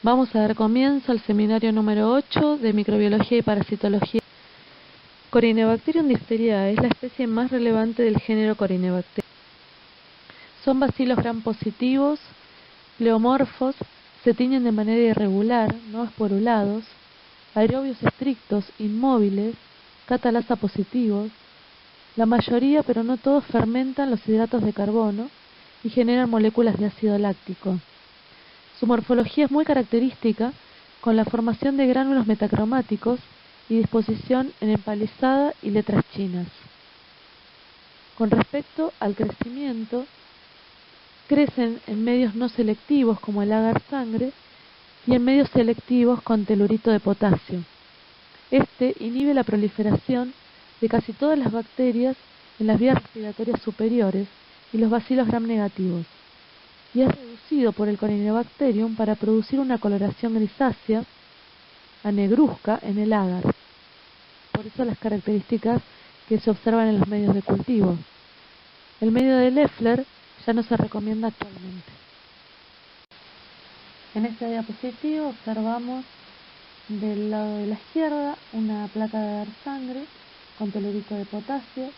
Vamos a dar comienzo al seminario número 8 de microbiología y parasitología. Corynebacterium diphtheriae es la especie más relevante del género Corynebacterium. Son bacilos gram positivos, pleomorfos, se tiñen de manera irregular, no esporulados, aerobios estrictos, inmóviles, catalasa positivos. La mayoría, pero no todos, fermentan los hidratos de carbono y generan moléculas de ácido láctico. Su morfología es muy característica, con la formación de gránulos metacromáticos y disposición en empalizada y letras chinas. Con respecto al crecimiento, crecen en medios no selectivos como el agar sangre y en medios selectivos con telurito de potasio. Este inhibe la proliferación de casi todas las bacterias en las vías respiratorias superiores y los bacilos gram negativos, y es reducido por el Corynebacterium para producir una coloración grisácea a negruzca en el agar. Por eso las características que se observan en los medios de cultivo. El medio de Loeffler ya no se recomienda actualmente. En esta diapositiva observamos del lado de la izquierda una placa de agar sangre con telurito de potasio,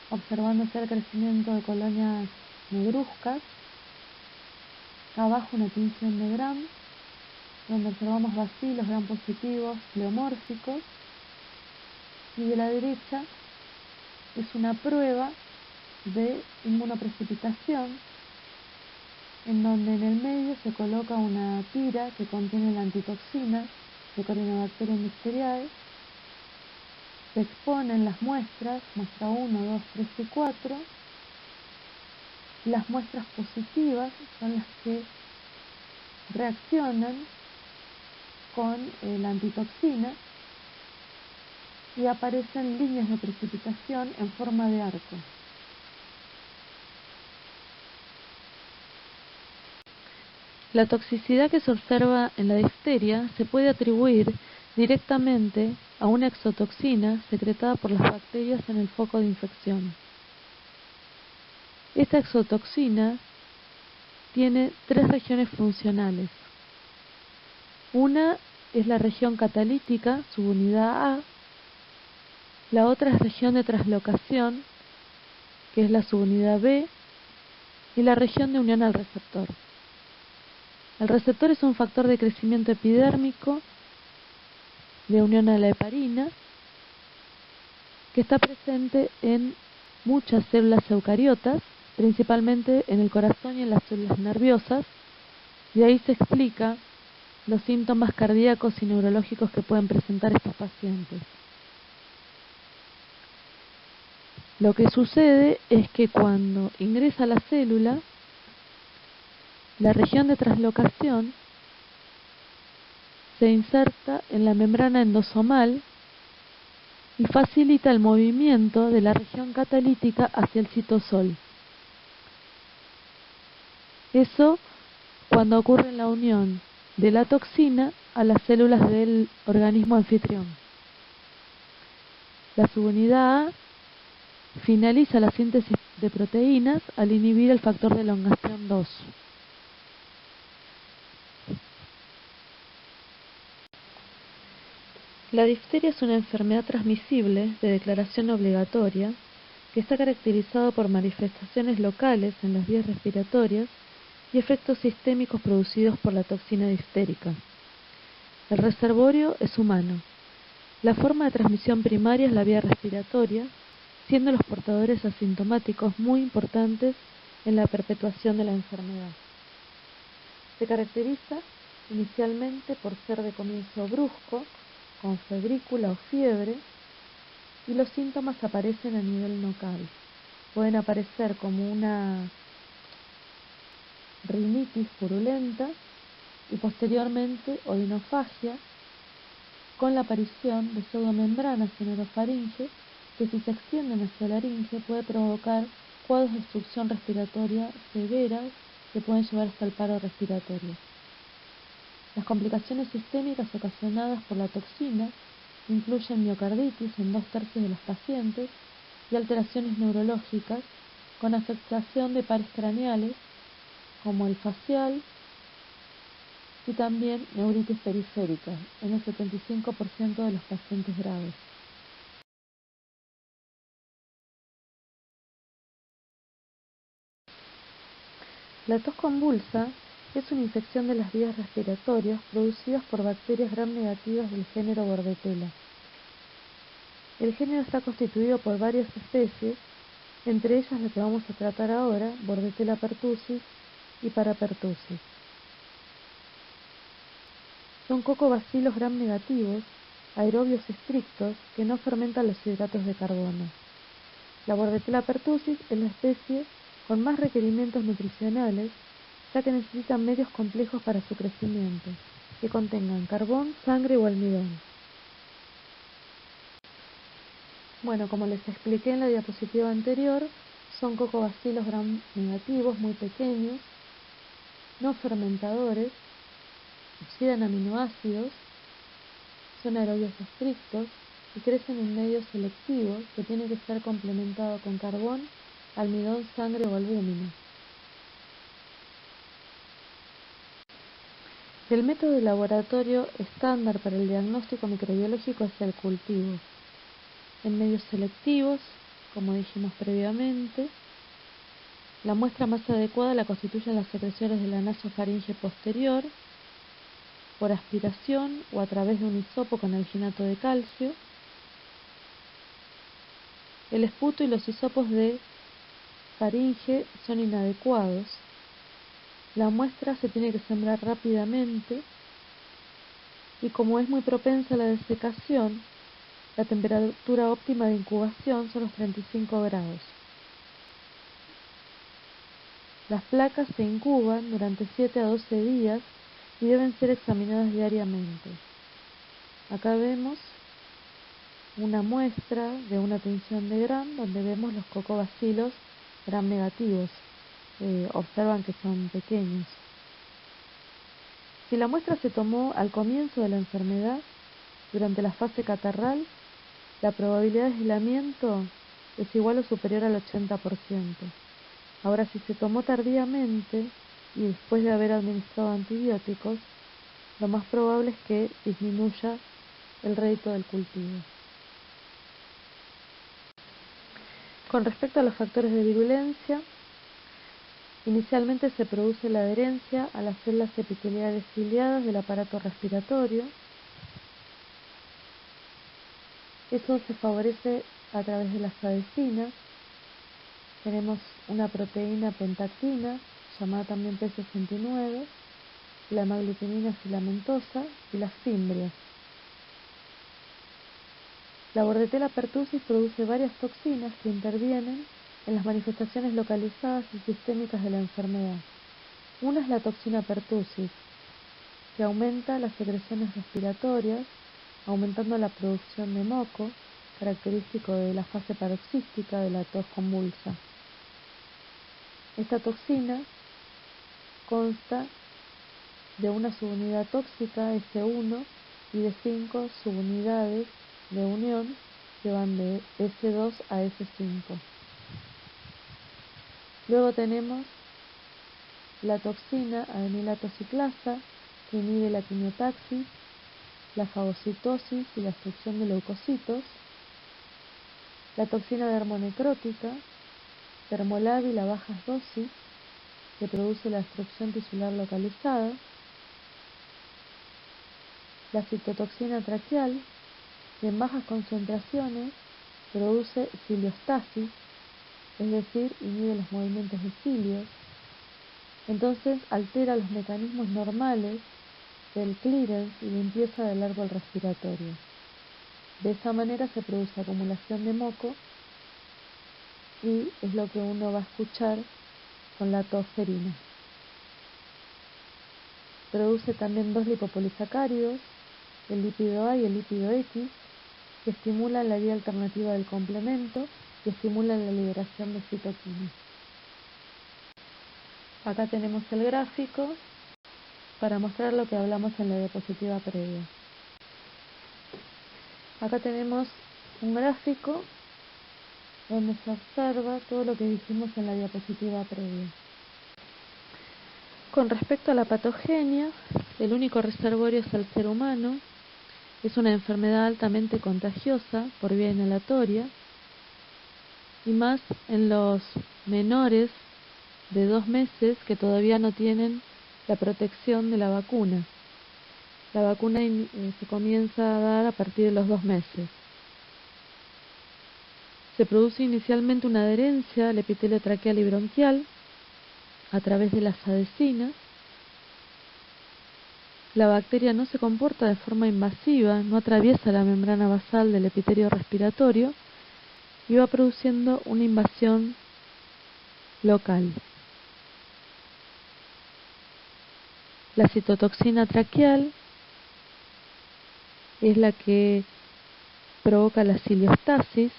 observándose el crecimiento de colonias negruzcas. Abajo una tinción de gram, donde observamos bacilos gram positivos pleomórficos, y de la derecha es una prueba de inmunoprecipitación, en donde en el medio se coloca una tira que contiene la antitoxina de Corynebacterium diphtheriae. Se exponen las muestras, muestra 1, 2, 3 y 4. Las muestras positivas son las que reaccionan con la antitoxina y aparecen líneas de precipitación en forma de arco. La toxicidad que se observa en la difteria se puede atribuir directamente a una exotoxina secretada por las bacterias en el foco de infección. Esta exotoxina tiene tres regiones funcionales. Una es la región catalítica, subunidad A. La otra es región de translocación, que es la subunidad B, y la región de unión al receptor. El receptor es un factor de crecimiento epidérmico de unión a la heparina que está presente en muchas células eucariotas, principalmente en el corazón y en las células nerviosas, y ahí se explica los síntomas cardíacos y neurológicos que pueden presentar estos pacientes. Lo que sucede es que cuando ingresa a la célula, la región de translocación se inserta en la membrana endosomal y facilita el movimiento de la región catalítica hacia el citosol. Eso cuando ocurre la unión de la toxina a las células del organismo anfitrión. La subunidad A finaliza la síntesis de proteínas al inhibir el factor de elongación 2. La difteria es una enfermedad transmisible de declaración obligatoria que está caracterizada por manifestaciones locales en las vías respiratorias y efectos sistémicos producidos por la toxina diftérica. El reservorio es humano. La forma de transmisión primaria es la vía respiratoria, siendo los portadores asintomáticos muy importantes en la perpetuación de la enfermedad. Se caracteriza inicialmente por ser de comienzo brusco, con febrícula o fiebre, y los síntomas aparecen a nivel local. Pueden aparecer como una rinitis purulenta y posteriormente odinofagia, con la aparición de pseudomembranas en orofaringe que, si se extienden hacia la laringe, puede provocar cuadros de obstrucción respiratoria severas que pueden llevar hasta el paro respiratorio. Las complicaciones sistémicas ocasionadas por la toxina incluyen miocarditis en 2/3 de los pacientes y alteraciones neurológicas con afectación de pares craneales como el facial, y también neuritis periférica en el 75% de los pacientes graves. La tos convulsa es una infección de las vías respiratorias producidas por bacterias gram negativas del género Bordetella. El género está constituido por varias especies, entre ellas la que vamos a tratar ahora, Bordetella pertussis y Parapertussis. Son cocobacilos gram negativos, aerobios estrictos, que no fermentan los hidratos de carbono. La Bordetella pertussis es la especie con más requerimientos nutricionales, ya que necesitan medios complejos para su crecimiento, que contengan carbón, sangre o almidón. Bueno, como les expliqué en la diapositiva anterior, son cocobacilos gram negativos muy pequeños, no fermentadores, oxidan aminoácidos, son aerobios estrictos y crecen en medio selectivo que tiene que estar complementado con carbón, almidón, sangre o albúmina. El método de laboratorio estándar para el diagnóstico microbiológico es el cultivo. En medios selectivos, como dijimos previamente, la muestra más adecuada la constituyen las secreciones de la nasofaringe posterior, por aspiración o a través de un hisopo con alginato de calcio. El esputo y los hisopos de faringe son inadecuados. La muestra se tiene que sembrar rápidamente y como es muy propensa a la desecación, la temperatura óptima de incubación son los 35 grados. Las placas se incuban durante 7 a 12 días y deben ser examinadas diariamente. Acá vemos una muestra de una tinción de Gram donde vemos los cocobacilos Gram negativos. Observan que son pequeños. Si la muestra se tomó al comienzo de la enfermedad, durante la fase catarral, la probabilidad de aislamiento es igual o superior al 80%. Ahora, si se tomó tardíamente y después de haber administrado antibióticos, lo más probable es que disminuya el rédito del cultivo. Con respecto a los factores de virulencia, inicialmente se produce la adherencia a las células epiteliales ciliadas del aparato respiratorio. Eso se favorece a través de las adhesinas. Tenemos una proteína pentactina, llamada también P69, la hemaglutinina filamentosa y las fimbrias. La Bordetella pertussis produce varias toxinas que intervienen en las manifestaciones localizadas y sistémicas de la enfermedad. Una es la toxina pertussis, que aumenta las secreciones respiratorias, aumentando la producción de moco, característico de la fase paroxística de la tos convulsa. Esta toxina consta de una subunidad tóxica S1 y de 5 subunidades de unión que van de S2 a S5. Luego tenemos la toxina adenilato ciclasa, que inhibe la quimiotaxis, la fagocitosis y la destrucción de leucocitos, la toxina dermonecrótica, termolábil a bajas dosis, que produce la destrucción tisular localizada, la citotoxina traqueal, que en bajas concentraciones produce ciliostasis, es decir, inhibe los movimientos de cilios, entonces altera los mecanismos normales del clearance y limpieza del árbol respiratorio. De esa manera se produce acumulación de moco y es lo que uno va a escuchar con la tos ferina. Produce también dos lipopolisacáridos, el lípido A y el lípido X, que estimulan la vía alternativa del complemento y estimulan la liberación de citoquinas. Acá tenemos el gráfico para mostrar lo que hablamos en la diapositiva previa. Acá tenemos un gráfico donde se observa todo lo que dijimos en la diapositiva previa. Con respecto a la patogenia, el único reservorio es el ser humano. Es una enfermedad altamente contagiosa por vía inhalatoria, y más en los menores de 2 meses que todavía no tienen la protección de la vacuna. La vacuna se comienza a dar a partir de los 2 meses. Se produce inicialmente una adherencia al epitelio traqueal y bronquial a través de las adhesinas. La bacteria no se comporta de forma invasiva, no atraviesa la membrana basal del epitelio respiratorio y va produciendo una invasión local. La citotoxina traqueal es la que provoca la ciliostasis.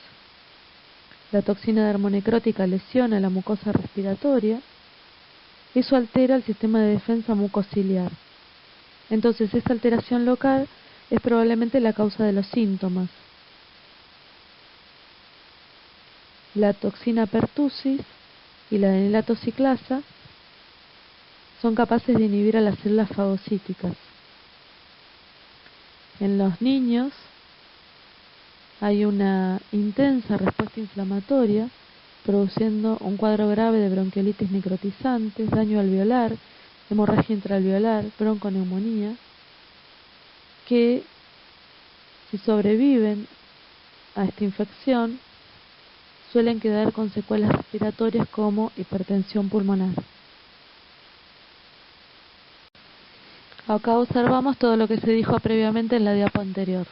La toxina dermonecrótica lesiona la mucosa respiratoria. Eso altera el sistema de defensa mucociliar. Entonces, esta alteración local es probablemente la causa de los síntomas. La toxina pertussis y la enlatociclasa son capaces de inhibir a las células fagocíticas. En los niños hay una intensa respuesta inflamatoria, produciendo un cuadro grave de bronquiolitis necrotizantes, daño alveolar, hemorragia intraalveolar, bronconeumonía, que si sobreviven a esta infección suelen quedar con secuelas respiratorias como hipertensión pulmonar. Acá observamos todo lo que se dijo previamente en la diapo anterior.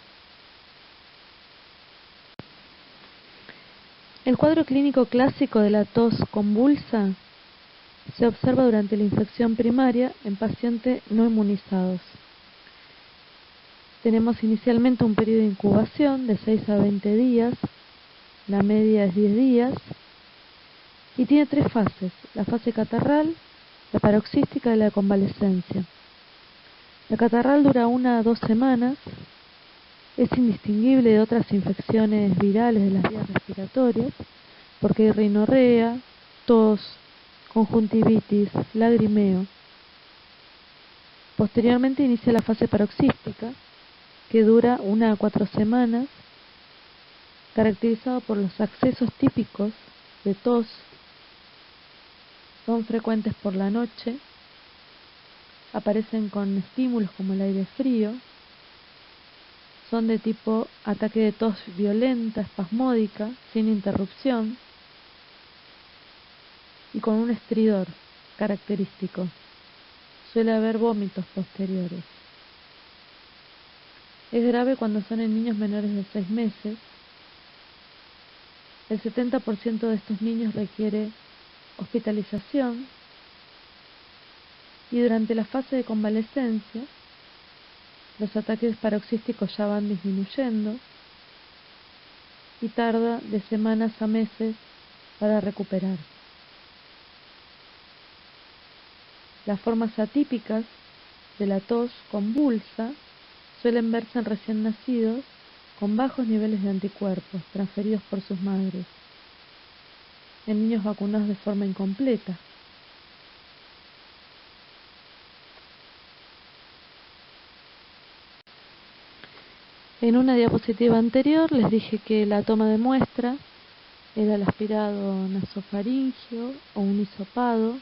El cuadro clínico clásico de la tos convulsa se observa durante la infección primaria en pacientes no inmunizados. Tenemos inicialmente un periodo de incubación de 6 a 20 días, la media es 10 días, y tiene 3 fases: la fase catarral, la paroxística y la convalescencia. La catarral dura 1 a 2 semanas, es indistinguible de otras infecciones virales de las vías respiratorias, porque hay rinorrea, tos, conjuntivitis, lagrimeo. Posteriormente inicia la fase paroxística, que dura 1 a 4 semanas, caracterizado por los accesos típicos de tos. Son frecuentes por la noche, aparecen con estímulos como el aire frío, son de tipo ataque de tos violenta, espasmódica, sin interrupción, y con un estridor característico. Suele haber vómitos posteriores. Es grave cuando son en niños menores de 6 meses. El 70% de estos niños requiere hospitalización, y durante la fase de convalescencia los ataques paroxísticos ya van disminuyendo y tarda de semanas a meses para recuperar. Las formas atípicas de la tos convulsa suelen verse en recién nacidos con bajos niveles de anticuerpos transferidos por sus madres, en niños vacunados de forma incompleta. En una diapositiva anterior les dije que la toma de muestra era el aspirado nasofaríngeo o un hisopado,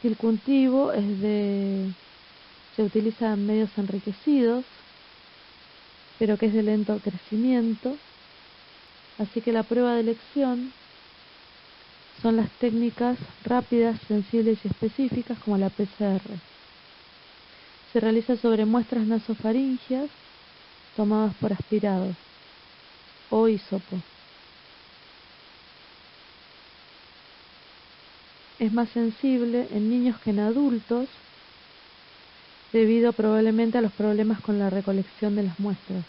que el cultivo se utiliza en medios enriquecidos, pero que es de lento crecimiento, así que la prueba de elección son las técnicas rápidas, sensibles y específicas como la PCR. Se realiza sobre muestras nasofaríngeas tomadas por aspirado o hisopo. Es más sensible en niños que en adultos, debido probablemente a los problemas con la recolección de las muestras.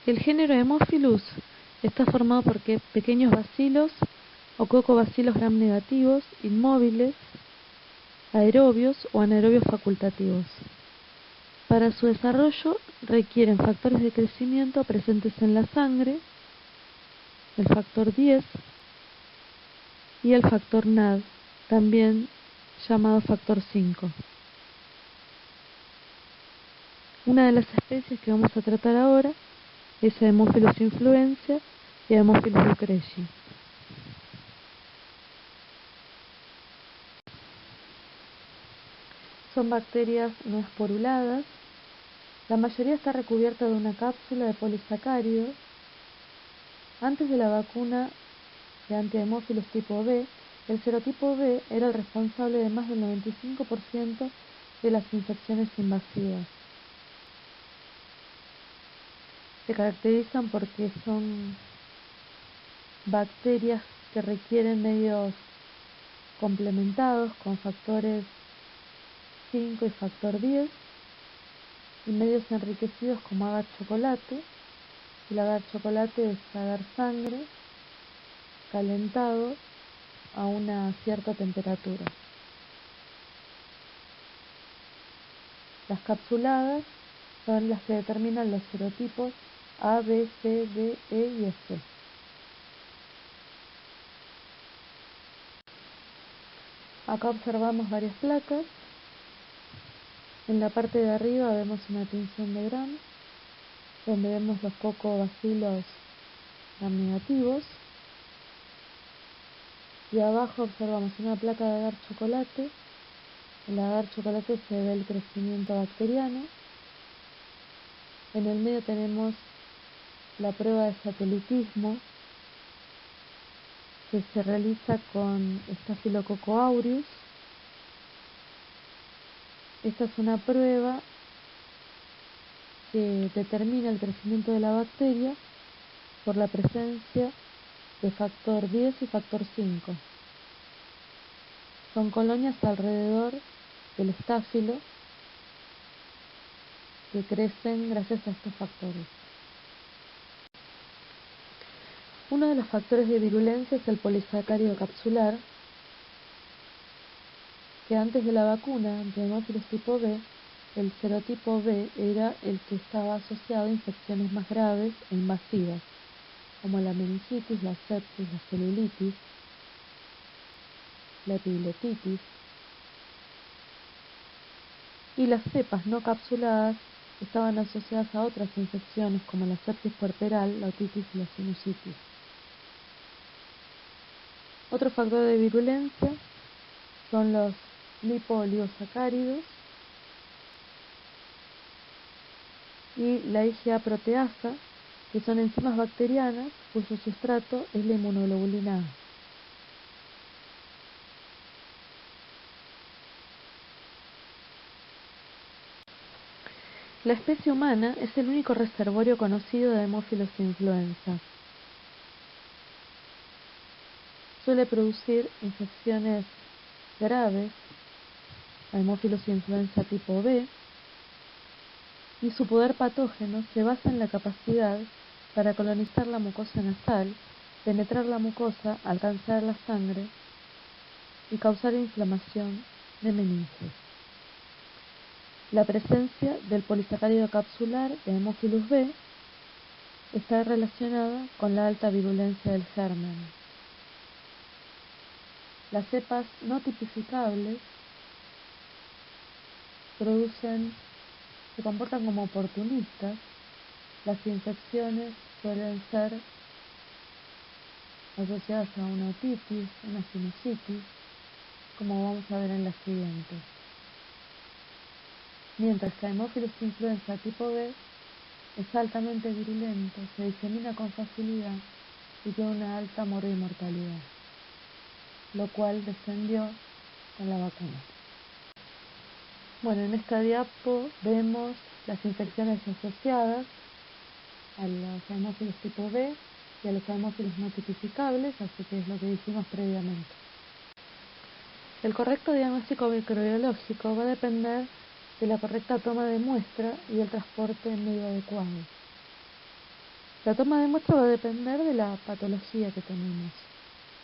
El género Haemophilus está formado por pequeños bacilos o cocobacilos gram negativos, inmóviles, aerobios o anaerobios facultativos. Para su desarrollo requieren factores de crecimiento presentes en la sangre, el factor 10, y el factor NAD, también llamado factor 5. Una de las especies que vamos a tratar ahora es Haemophilus influenza y Haemophilus lucreci. Son bacterias no esporuladas. La mayoría está recubierta de una cápsula de polisacáridos. Antes de la vacuna de anti-Haemophilus tipo B, el serotipo B era el responsable de más del 95% de las infecciones invasivas. Se caracterizan porque son bacterias que requieren medios complementados con factores 5 y factor 10 y medios enriquecidos como agar chocolate. El agar chocolate es agar sangre calentado a una cierta temperatura. Las capsuladas son las que determinan los serotipos A, B, C, D, E y F. Acá observamos varias placas. En la parte de arriba vemos una tinción de Gram, donde vemos los cocobacilos gram negativos. Y abajo observamos una placa de agar chocolate. En el agar chocolate se ve el crecimiento bacteriano. En el medio tenemos la prueba de satelitismo que se realiza con Staphylococcus aureus. Esta es una prueba que determina el crecimiento de la bacteria por la presencia de factor 10 y factor 5. Son colonias alrededor del estáfilo que crecen gracias a estos factores. Uno de los factores de virulencia es el polisacárido capsular, que antes de la vacuna de Haemophilus tipo B, el serotipo B era el que estaba asociado a infecciones más graves e invasivas, como la meningitis, la sepsis, la celulitis, la epiletitis, y las cepas no capsuladas estaban asociadas a otras infecciones como la sepsis puerperal, la otitis y la sinusitis. Otro factor de virulencia son los lipooligosacáridos y la IgA proteasa, que son enzimas bacterianas cuyo sustrato es la inmunoglobulina A. La especie humana es el único reservorio conocido de Haemophilus influenza. Suele producir infecciones graves, Haemophilus influenza tipo B, y su poder patógeno se basa en la capacidad para colonizar la mucosa nasal, penetrar la mucosa, alcanzar la sangre y causar inflamación de meninges. La presencia del polisacárido capsular de Haemophilus B está relacionada con la alta virulencia del germen. Las cepas no tipificables se comportan como oportunistas. Las infecciones suelen ser asociadas a una otitis, una sinusitis, como vamos a ver en las siguientes. Mientras que Haemophilus influenza tipo B es altamente virulento, se disemina con facilidad y tiene una alta mortalidad, lo cual descendió con la vacuna. Bueno, en esta diapo vemos las infecciones asociadas a los Haemophilus tipo B y a los Haemophilus no tipificables, así que es lo que dijimos previamente. El correcto diagnóstico microbiológico va a depender de la correcta toma de muestra y el transporte en medio adecuado. La toma de muestra va a depender de la patología que tenemos.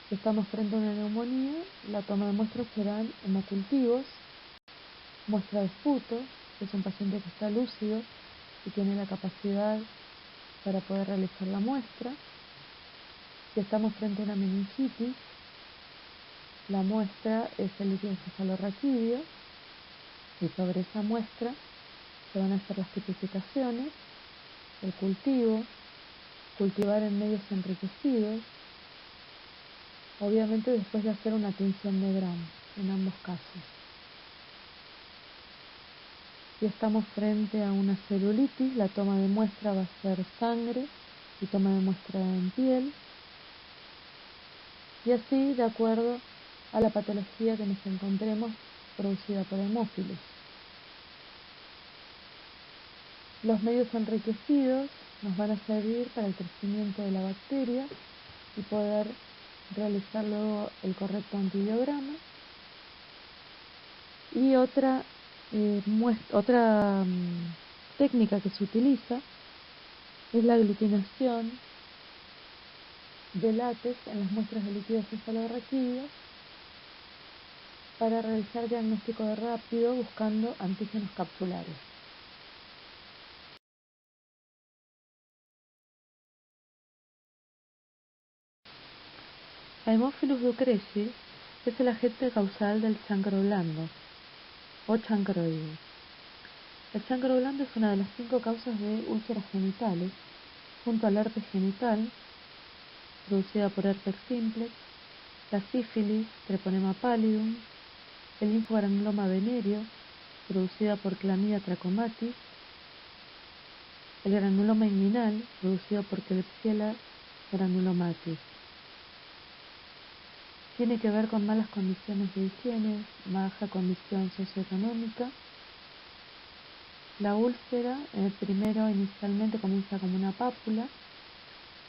Si estamos frente a una neumonía, la toma de muestras serán hemocultivos, muestra de esputo, que es un paciente que está lúcido y tiene la capacidad para poder realizar la muestra. Si estamos frente a una meningitis, La muestra es el líquido cefalorraquídeo y sobre esa muestra se van a hacer las tipificaciones, el cultivo, cultivar en medios enriquecidos, obviamente después de hacer una tinción de Gram en ambos casos. Si estamos frente a una celulitis, la toma de muestra va a ser sangre y toma de muestra en piel, y así de acuerdo a la patología que nos encontremos producida por hemófilos. Los medios enriquecidos nos van a servir para el crecimiento de la bacteria y poder realizar luego el correcto antibiograma. Y otra técnica que se utiliza es la aglutinación de látex en las muestras de líquido cefalorraquídeo para realizar diagnóstico de rápido buscando antígenos capsulares. Haemophilus ducreci es el agente causal del chancro blando o chancroide. El chancro blando es una de las 5 causas de úlceras genitales, junto al herpes genital, producida por herpes simplex, la sífilis, treponema pallidum, el linfogranuloma venéreo, producida por Clamidia trachomatis, el granuloma inguinal, producido por Klebsiella granulomatis. Tiene que ver con malas condiciones de higiene, baja condición socioeconómica. La úlcera, primero inicialmente comienza como una pápula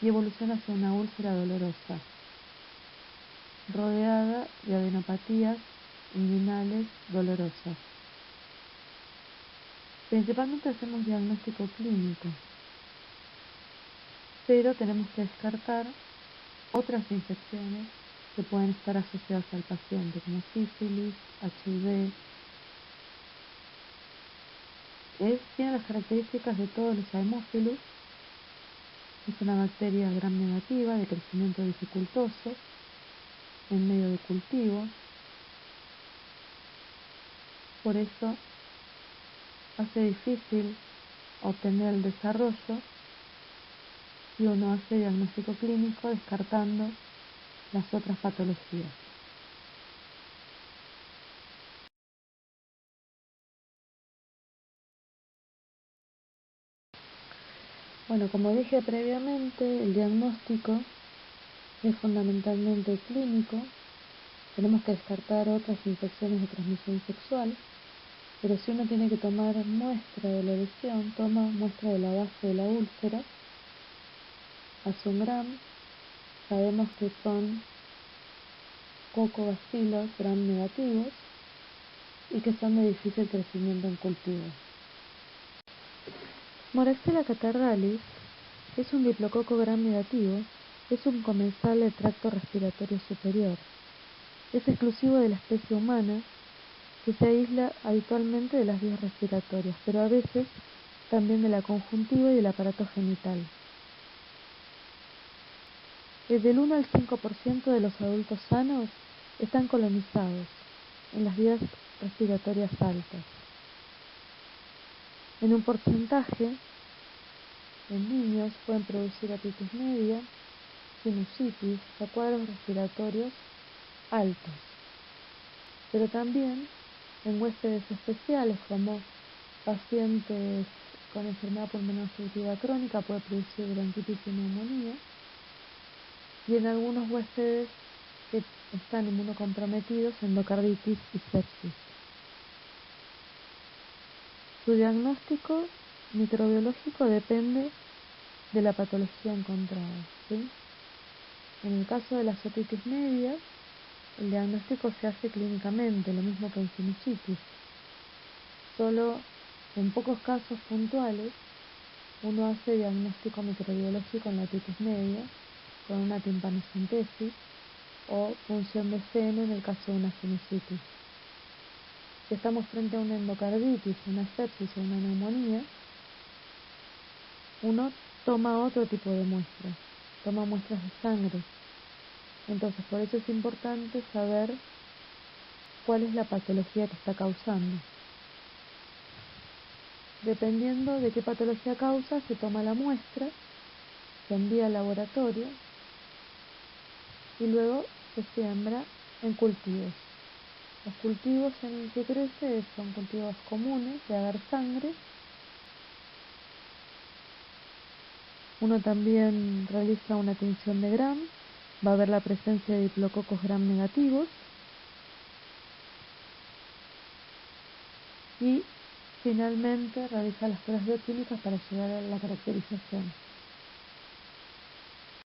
y evoluciona hacia una úlcera dolorosa, rodeada de adenopatías inguinales dolorosas. Principalmente hacemos diagnóstico clínico, pero tenemos que descartar otras infecciones que pueden estar asociadas al paciente, como sífilis, HIV. Tiene las características de todos los haemófilos. Es una bacteria gram negativa de crecimiento dificultoso en medio de cultivo. Por eso hace difícil obtener el desarrollo y uno hace diagnóstico clínico descartando las otras patologías. Bueno, como dije previamente, el diagnóstico es fundamentalmente clínico. Tenemos que descartar otras infecciones de transmisión sexual, pero si uno tiene que tomar muestra de la lesión, toma muestra de la base de la úlcera, hace un gram. Sabemos que son cocobacilos gram negativos y que son de difícil crecimiento en cultivo. Moraxella catarrhalis es un diplococo gram negativo, es un comensal del tracto respiratorio superior. Es exclusivo de la especie humana, que se aísla habitualmente de las vías respiratorias, pero a veces también de la conjuntiva y del aparato genital. Del 1 al 5% de los adultos sanos están colonizados en las vías respiratorias altas. En un porcentaje, en niños pueden producir otitis media, sinusitis o cuadros respiratorios altos, pero también en huéspedes especiales como pacientes con enfermedad pulmonar obstructiva crónica puede producir bronquitis y neumonía, y en algunos huéspedes que están inmunocomprometidos, endocarditis y sepsis. Su diagnóstico microbiológico depende de la patología encontrada, ¿sí? En el caso de las otitis medias, el diagnóstico se hace clínicamente, lo mismo que en sinusitis. Solo en pocos casos puntuales uno hace diagnóstico microbiológico en la otitis media con una timpanocentesis o punción de seno en el caso de una sinusitis. Si estamos frente a una endocarditis, una sepsis o una neumonía, uno toma otro tipo de muestras, toma muestras de sangre Entonces, por eso es importante saber cuál es la patología que está causando. Dependiendo de qué patología causa, se toma la muestra, se envía al laboratorio y luego se siembra en cultivos. Los cultivos en el que crece son cultivos comunes de agar sangre. Uno también realiza una tinción de Gram, va a ver la presencia de diplococos Gram negativos y finalmente realiza las pruebas bioquímicas para llegar a la caracterización.